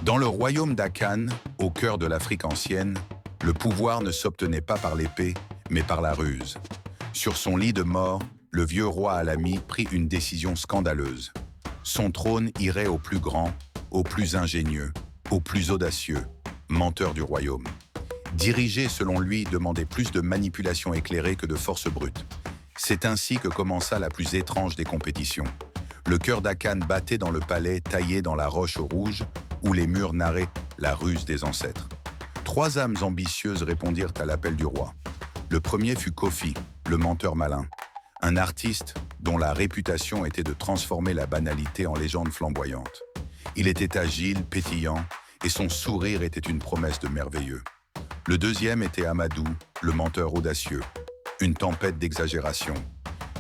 Dans le royaume d'Akan, au cœur de l'Afrique ancienne, le pouvoir ne s'obtenait pas par l'épée, mais par la ruse. Sur son lit de mort, le vieux roi Alami prit une décision scandaleuse. Son trône irait au plus grand, au plus ingénieux, au plus audacieux, menteur du royaume. Diriger, selon lui, demandait plus de manipulation éclairée que de force brute. C'est ainsi que commença la plus étrange des compétitions. Le cœur d'Akan battait dans le palais taillé dans la roche rouge, où les murs narraient la ruse des ancêtres. 3 âmes ambitieuses répondirent à l'appel du roi. Le premier fut Kofi, le menteur malin, un artiste dont la réputation était de transformer la banalité en légende flamboyante. Il était agile, pétillant, et son sourire était une promesse de merveilleux. Le deuxième était Amadou, le menteur audacieux, une tempête d'exagération.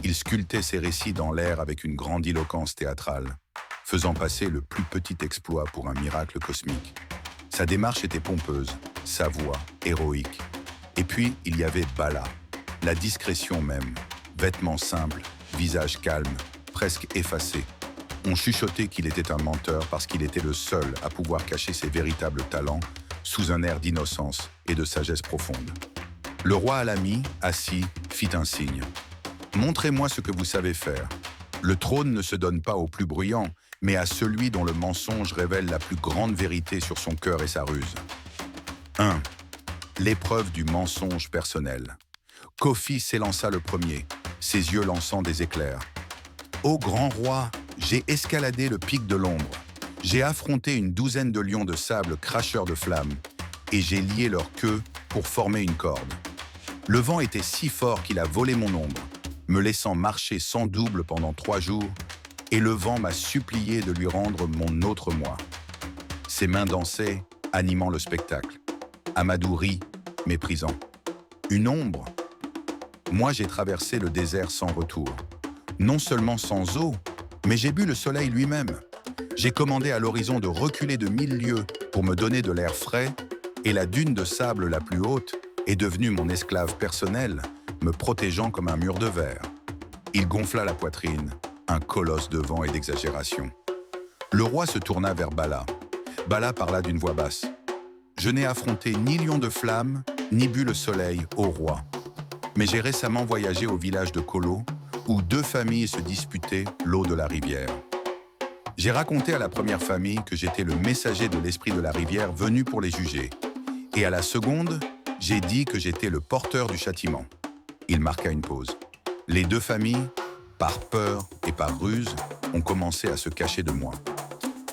Il sculptait ses récits dans l'air avec une grandiloquence théâtrale, faisant passer le plus petit exploit pour un miracle cosmique. Sa démarche était pompeuse, sa voix héroïque. Et puis, il y avait Bala, la discrétion même, vêtements simples, visage calme, presque effacé. On chuchotait qu'il était un menteur parce qu'il était le seul à pouvoir cacher ses véritables talents sous un air d'innocence et de sagesse profonde. Le roi Alami, assis, fit un signe. « Montrez-moi ce que vous savez faire. Le trône ne se donne pas au plus bruyant, mais à celui dont le mensonge révèle la plus grande vérité sur son cœur et sa ruse. » 1. L'épreuve du mensonge personnel. Kofi s'élança le premier, ses yeux lançant des éclairs. « Ô grand roi, j'ai escaladé le pic de l'ombre. J'ai affronté une douzaine de lions de sable cracheurs de flammes, et j'ai lié leur queue pour former une corde. Le vent était si fort qu'il a volé mon ombre, me laissant marcher sans double pendant 3 jours, et le vent m'a supplié de lui rendre mon autre moi. » Ses mains dansaient, animant le spectacle. Amadou rit, méprisant. « Une ombre ? Moi, j'ai traversé le désert sans retour. Non seulement sans eau, mais j'ai bu le soleil lui-même. J'ai commandé à l'horizon de reculer de 1000 lieues pour me donner de l'air frais, et la dune de sable la plus haute est devenue mon esclave personnel, me protégeant comme un mur de verre. » Il gonfla la poitrine, un colosse de vent et d'exagération. Le roi se tourna vers Bala. Bala parla d'une voix basse. « Je n'ai affronté ni lion de flamme, ni bu le soleil, ô roi. Mais j'ai récemment voyagé au village de Kolo, où 2 familles se disputaient l'eau de la rivière. J'ai raconté à la première famille que j'étais le messager de l'esprit de la rivière venu pour les juger. Et à la seconde, j'ai dit que j'étais le porteur du châtiment. » Il marqua une pause. Les 2 familles, par peur et par ruse, ont commencé à se cacher de moi.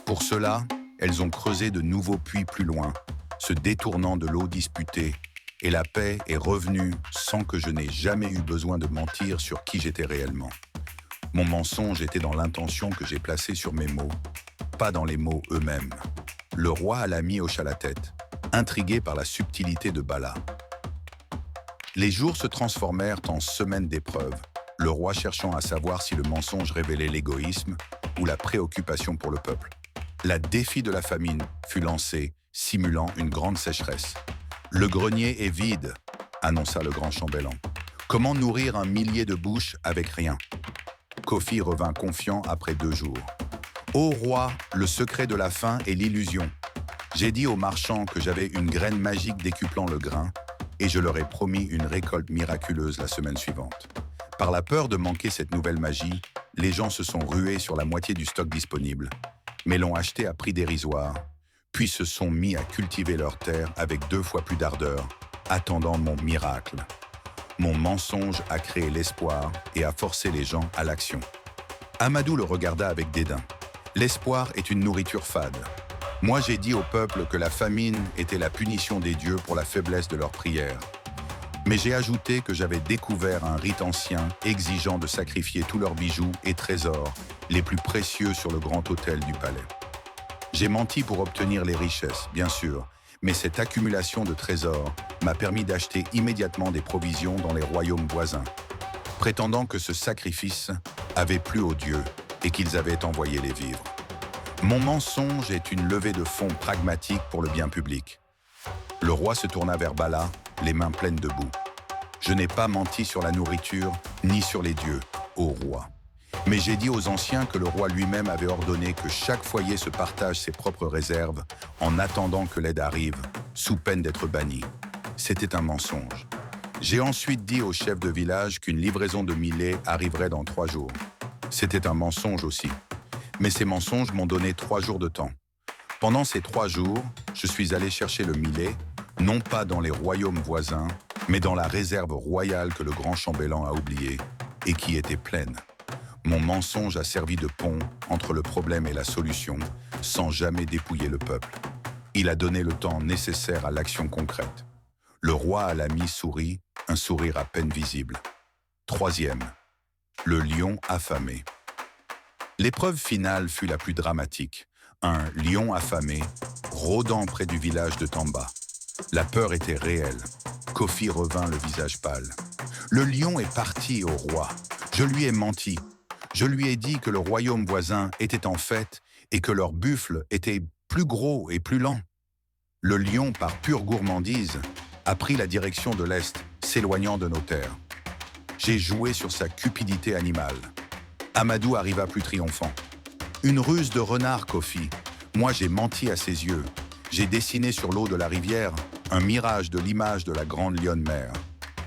Pour cela, elles ont creusé de nouveaux puits plus loin, se détournant de l'eau disputée, et la paix est revenue sans que je n'ai jamais eu besoin de mentir sur qui j'étais réellement. Mon mensonge était dans l'intention que j'ai placée sur mes mots, pas dans les mots eux-mêmes. Le roi Alami hocha la tête, intrigué par la subtilité de Bala. Les jours se transformèrent en semaines d'épreuves, le roi cherchant à savoir si le mensonge révélait l'égoïsme ou la préoccupation pour le peuple. La défi de la famine fut lancée, simulant une grande sécheresse. « Le grenier est vide », annonça le grand chambellan. « Comment nourrir 1 millier de bouches avec rien ?» Kofi revint confiant après 2 jours. « Ô roi, le secret de la faim est l'illusion. J'ai dit aux marchands que j'avais une graine magique décuplant le grain, et je leur ai promis une récolte miraculeuse la semaine suivante. Par la peur de manquer cette nouvelle magie, les gens se sont rués sur la moitié du stock disponible, mais l'ont acheté à prix dérisoire, puis se sont mis à cultiver leurs terres avec 2 fois plus d'ardeur, attendant mon miracle. Mon mensonge a créé l'espoir et a forcé les gens à l'action. » Amadou le regarda avec dédain. « L'espoir est une nourriture fade. Moi, j'ai dit au peuple que la famine était la punition des dieux pour la faiblesse de leurs prières. Mais j'ai ajouté que j'avais découvert un rite ancien exigeant de sacrifier tous leurs bijoux et trésors, les plus précieux sur le grand autel du palais. J'ai menti pour obtenir les richesses, bien sûr, mais cette accumulation de trésors m'a permis d'acheter immédiatement des provisions dans les royaumes voisins, prétendant que ce sacrifice avait plu aux dieux et qu'ils avaient envoyé les vivres. Mon mensonge est une levée de fonds pragmatique pour le bien public. » Le roi se tourna vers Bala, les mains pleines de boue. « Je n'ai pas menti sur la nourriture, ni sur les dieux, ô roi. Mais j'ai dit aux anciens que le roi lui-même avait ordonné que chaque foyer se partage ses propres réserves en attendant que l'aide arrive, sous peine d'être banni. C'était un mensonge. J'ai ensuite dit au chef de village qu'une livraison de millet arriverait dans 3 jours. C'était un mensonge aussi. Mais ces mensonges m'ont donné 3 jours de temps. Pendant ces 3 jours, je suis allé chercher le millet, non pas dans les royaumes voisins, mais dans la réserve royale que le grand chambellan a oubliée et qui était pleine. Mon mensonge a servi de pont entre le problème et la solution, sans jamais dépouiller le peuple. Il a donné le temps nécessaire à l'action concrète. Le roi à la mi-souris, un sourire à peine visible. 3e, le lion affamé. L'épreuve finale fut la plus dramatique. Un lion affamé, rôdant près du village de Tamba. La peur était réelle. Kofi revint le visage pâle. Le lion est parti au roi. Je lui ai menti. Je lui ai dit que le royaume voisin était en fête et que leur buffle était plus gros et plus lent. Le lion, par pure gourmandise, a pris la direction de l'Est, s'éloignant de nos terres. J'ai joué sur sa cupidité animale. Amadou arriva plus triomphant. Une ruse de renard, Kofi. Moi, j'ai menti à ses yeux. J'ai dessiné sur l'eau de la rivière un mirage de l'image de la grande lionne mère.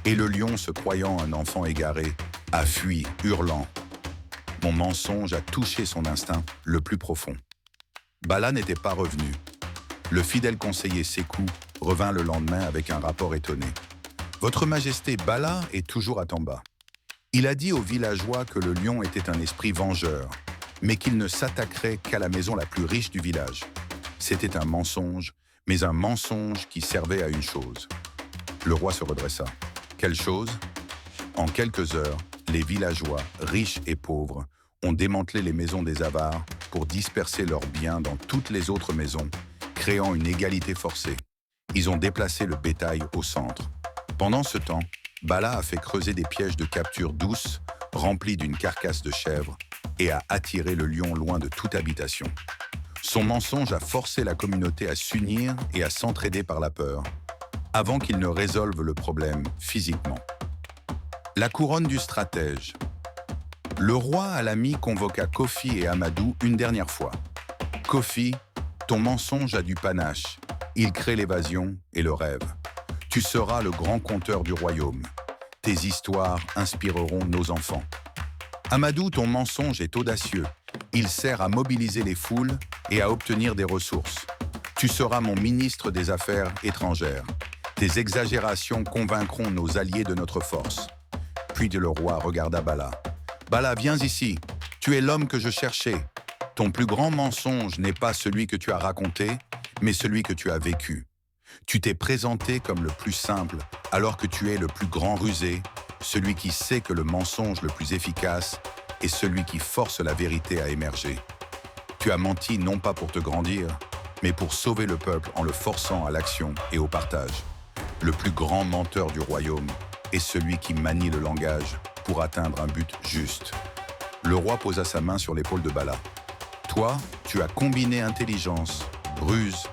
Et le lion, se croyant un enfant égaré, a fui, hurlant. Mon mensonge a touché son instinct le plus profond. Bala n'était pas revenu. Le fidèle conseiller Sékou revint le lendemain avec un rapport étonné. « Votre Majesté, Bala est toujours à Tamba. Il a dit aux villageois que le lion était un esprit vengeur, mais qu'il ne s'attaquerait qu'à la maison la plus riche du village. C'était un mensonge, mais un mensonge qui servait à une chose. » Le roi se redressa. Quelle chose? En quelques heures, les villageois, riches et pauvres, ont démantelé les maisons des avares pour disperser leurs biens dans toutes les autres maisons, créant une égalité forcée. Ils ont déplacé le bétail au centre. Pendant ce temps, Bala a fait creuser des pièges de capture douce, remplis d'une carcasse de chèvre, et a attiré le lion loin de toute habitation. Son mensonge a forcé la communauté à s'unir et à s'entraider par la peur, avant qu'il ne résolve le problème physiquement. La couronne du stratège. Le roi Alami convoqua Kofi et Amadou une dernière fois. Kofi, ton mensonge a du panache. Il crée l'évasion et le rêve. Tu seras le grand conteur du royaume. Tes histoires inspireront nos enfants. Amadou, ton mensonge est audacieux. Il sert à mobiliser les foules et à obtenir des ressources. Tu seras mon ministre des Affaires étrangères. Tes exagérations convaincront nos alliés de notre force. Puis le roi regarda Bala. Bala, viens ici. Tu es l'homme que je cherchais. Ton plus grand mensonge n'est pas celui que tu as raconté, mais celui que tu as vécu. Tu t'es présenté comme le plus simple, alors que tu es le plus grand rusé, celui qui sait que le mensonge le plus efficace est celui qui force la vérité à émerger. Tu as menti non pas pour te grandir, mais pour sauver le peuple en le forçant à l'action et au partage. Le plus grand menteur du royaume est celui qui manie le langage pour atteindre un but juste. Le roi posa sa main sur l'épaule de Bala. Toi, tu as combiné intelligence, ruse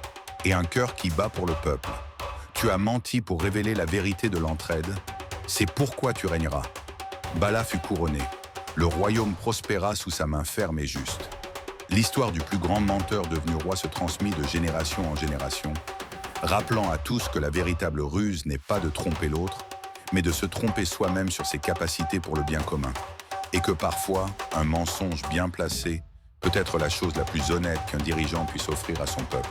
et un cœur qui bat pour le peuple. Tu as menti pour révéler la vérité de l'entraide. C'est pourquoi tu régneras. Bala fut couronné. Le royaume prospéra sous sa main ferme et juste. L'histoire du plus grand menteur devenu roi se transmit de génération en génération, rappelant à tous que la véritable ruse n'est pas de tromper l'autre, mais de se tromper soi-même sur ses capacités pour le bien commun. Et que parfois, un mensonge bien placé peut être la chose la plus honnête qu'un dirigeant puisse offrir à son peuple.